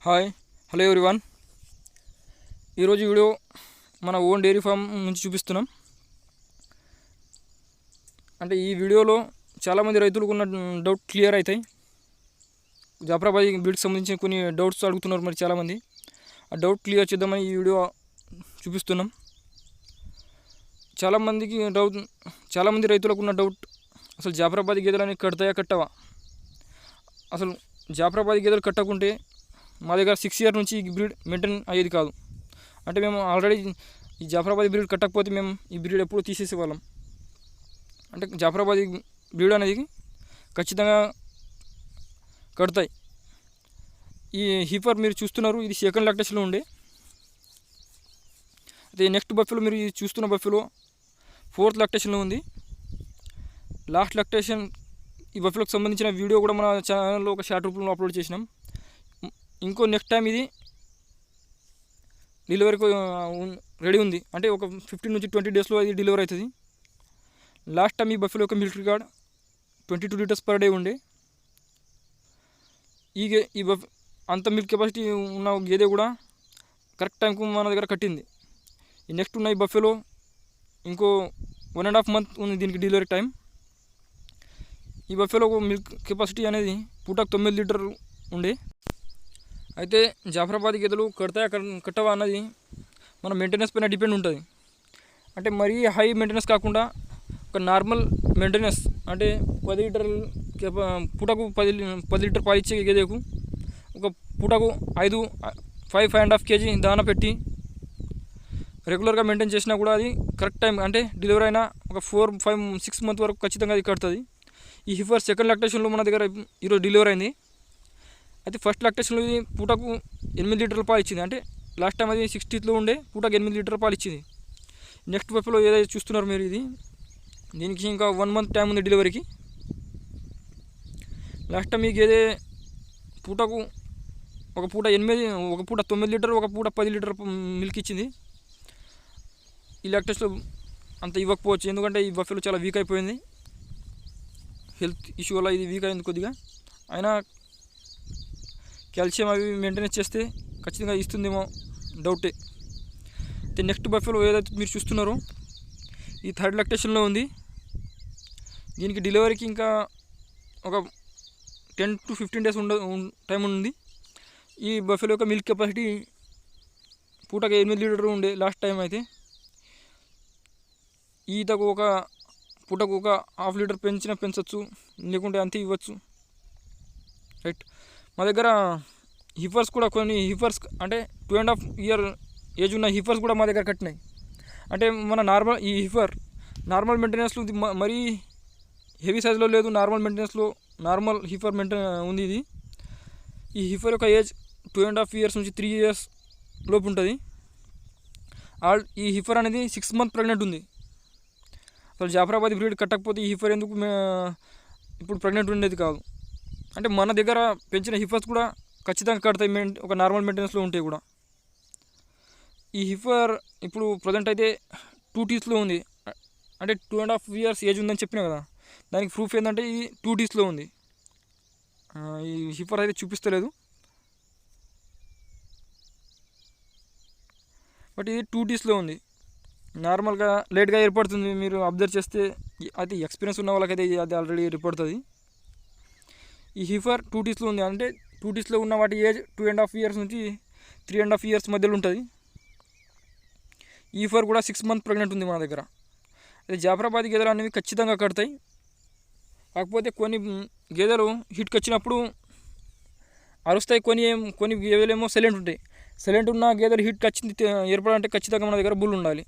Hi hello everyone. ఈరోజు video మన own dairy farm నుంచి చూపిస్తున్నాం. అంటే ఈ వీడియోలో చాలామంది రైతులకు ఉన్న డౌట్ క్లియర్ అవుతాయి. జాఫ్రాబాదీ బ్రీడ్కి సంబంధించిన కొన్ని డౌట్స్ అడుగుతున్నారు మరి చాలామంది. ఆ డౌట్ క్లియర్ చేద్దామని ఈ వీడియో చూపిస్తున్నాం. చాలామంది రైతులకు ఉన్న డౌట్, అసలు జాఫ్రాబాదీ గేదెలు అనేవి కడతాయా కట్టవా? అసలు జాఫ్రాబాదీ గేదెలు కట్టకుంటే మా దగ్గర 6 years నుంచి ఈ బ్రీడ్ మెయింటైన్ అయ్యేది కాదు. అంటే మేము ఆల్రెడీ ఈ జాఫ్రాబాదీ బ్రీడ్ కట్టకపోతే మేము ఈ బ్రీడ్ ఎప్పుడు తీసేసేవాళ్ళం. అంటే జాఫ్రాబాదీ బ్రీడ్ అనేది ఖచ్చితంగా కడతాయి. ఈ హీఫర్ మీరు చూస్తున్నారు, ఇది సెకండ్ లాక్టేషన్లో ఉండే. అదే నెక్స్ట్ బఫెలో మీరు చూస్తున్న బఫెలో 4th లాక్టేషన్లో ఉంది. లాస్ట్ లాక్టేషన్ ఈ బఫెలోకి సంబంధించిన వీడియో కూడా మన ఛానల్లో ఒక షార్ట్ రూపంలో అప్లోడ్ చేసినాం. ఇంకో నెక్స్ట్ టైం ఇది డెలివరీకి రెడీ ఉంది. అంటే ఒక 15 నుంచి 20 daysలో ఇది డెలివరీ అవుతుంది. లాస్ట్ టైం ఈ బఫెలో యొక్క milk record 22 liters per day ఉండే. ఈ అంత మిల్క్ కెపాసిటీ ఉన్న గేదె కూడా కరెక్ట్ టైంకు మన దగ్గర కట్టింది. ఈ నెక్స్ట్ ఉన్న ఈ బఫెలో ఇంకో 1.5 month ఉంది దీనికి డెలివరీ టైం. ఈ బఫెలో మిల్క్ కెపాసిటీ అనేది పూటకు 9 లీటర్ ఉండే. అయితే జాఫ్రాబాదీ గేదెలు కడతాయా కట్టవా అన్నది మన మెయింటెనెన్స్ పైన డిపెండ్ ఉంటుంది. అంటే మరీ హై మెయింటెనెన్స్ కాకుండా ఒక నార్మల్ మెయింటెనెన్స్, అంటే 10 లీటర్ పూటకు 10 లీటర్ పాలు ఇచ్చే గేదెకు ఒక పూటకు 5.5 kg దానా పెట్టి రెగ్యులర్గా మెయింటైన్ చేసినా కూడా అది కరెక్ట్ టైం, అంటే డెలివరీ అయినా ఒక 4-5-6 months వరకు ఖచ్చితంగా అది కడుతుంది. ఈ హిఫర్ సెకండ్ లాక్టేషన్లో మన దగ్గర ఈరోజు డెలివరీ అయింది. అయితే ఫస్ట్ లాక్టేషన్లో ఇది పూటకు 8 లీటర్ల పాలు ఇచ్చింది. అంటే లాస్ట్ టైం అది 60thలో ఉండే, పూటకు 8 లీటర్ల పాలు ఇచ్చింది. నెక్స్ట్ బఫెలో ఏదైతే చూస్తున్నారు మీరు, దీనికి ఇంకా 1 month టైం ఉంది డెలివరీకి. లాస్ట్ టైం ఈ గేదె పూటకు ఒక పూట 9 లీటర్, ఒక పూట 10 లీటర్ మిల్క్ ఇచ్చింది. ఈ లాక్టేషన్లో అంత ఇవ్వకపోవచ్చు, ఎందుకంటే ఈ బఫెలో చాలా వీక్ అయిపోయింది. హెల్త్ ఇష్యూ వల్ల ఇది వీక్ అయింది కొద్దిగా. అయినా కాల్షియం అవి మెయింటెనెన్స్ చేస్తే ఖచ్చితంగా ఇస్తుందేమో డౌటే. అయితే నెక్స్ట్ బఫెలో ఏదైతే మీరు చూస్తున్నారో ఈ 3rd లాక్టేషన్లో ఉంది. దీనికి డెలివరీకి ఇంకా ఒక 10 to 15 days టైం ఉంది. ఈ బఫెలో యొక్క మిల్క్ కెపాసిటీ పూటకు 8 లీటర్లు ఉండే లాస్ట్ టైం. అయితే ఈతకు ఒక పూటకు ఒక 1/2 లీటర్ పెంచవచ్చు, లేకుంటే అంతే ఇవ్వచ్చు. రైట్. మా దగ్గర హిఫర్స్ కూడా కొన్ని అంటే 2.5 year ఏజ్ ఉన్న హిఫర్స్ కూడా మా దగ్గర కట్టినాయి. అంటే మన ఈ హిఫర్ నార్మల్ మెయింటెనెన్స్లో మరీ హెవీ సైజులో లేదు, నార్మల్ మెయింటెనెన్స్లో నార్మల్ హిఫర్ ఉంది ఇది. ఈ హిఫర్ యొక్క ఏజ్ 2.5 years నుంచి 3 years లోపు ఉంటుంది. ఈ హిఫర్ అనేది 6 months ప్రెగ్నెంట్ ఉంది. అసలు జాఫ్రాబాదీ బ్రీడ్ కట్టకపోతే ఈ హిఫర్ ఎందుకు ఇప్పుడు ప్రెగ్నెంట్ ఉండేది కాదు. అంటే మన దగ్గర పెంచిన హిఫర్స్ కూడా ఖచ్చితంగా కడతాయి, ఒక నార్మల్ మెయింటెనెన్స్లో ఉంటాయి కూడా. ఈ హిఫర్ ఇప్పుడు ప్రజెంట్ అయితే 2 teethలో ఉంది. అంటే 2.5 years ఏజ్ ఉందని చెప్పినా కదా, దానికి ప్రూఫ్ ఏంటంటే ఈ 2 teethలో ఉంది. ఈ హిఫర్ అయితే చూపిస్తలేదు, బట్ ఇది 2 teethలో ఉంది. నార్మల్గా లేట్గా ఏర్పడుతుంది. మీరు అబ్జర్వ్ చేస్తే అది ఎక్స్పీరియన్స్ ఉన్న వాళ్ళకైతే అది ఆల్రెడీ ఏర్పడుతుంది. ఈ హిఫర్ 2 teethలో ఉంది. అంటే 2 teethలో ఉన్న వాటి ఏజ్ 2.5 years నుంచి 3.5 years మధ్యలో ఉంటుంది. ఈ హిఫర్ కూడా 6 months ప్రెగ్నెంట్ ఉంది మన దగ్గర. అది జాఫ్రాబాదీ గేదెలు అనేవి ఖచ్చితంగా కడతాయి. కాకపోతే కొన్ని గేదెలు హిట్కి వచ్చినప్పుడు అరుస్తాయి, కొన్ని గేదెలు ఏమో సైలెంట్ ఉంటాయి. సైలెంట్ ఉన్న గేదెలు హిట్కి వచ్చింది ఏర్పడాలంటే ఖచ్చితంగా మన దగ్గర బుల్ ఉండాలి.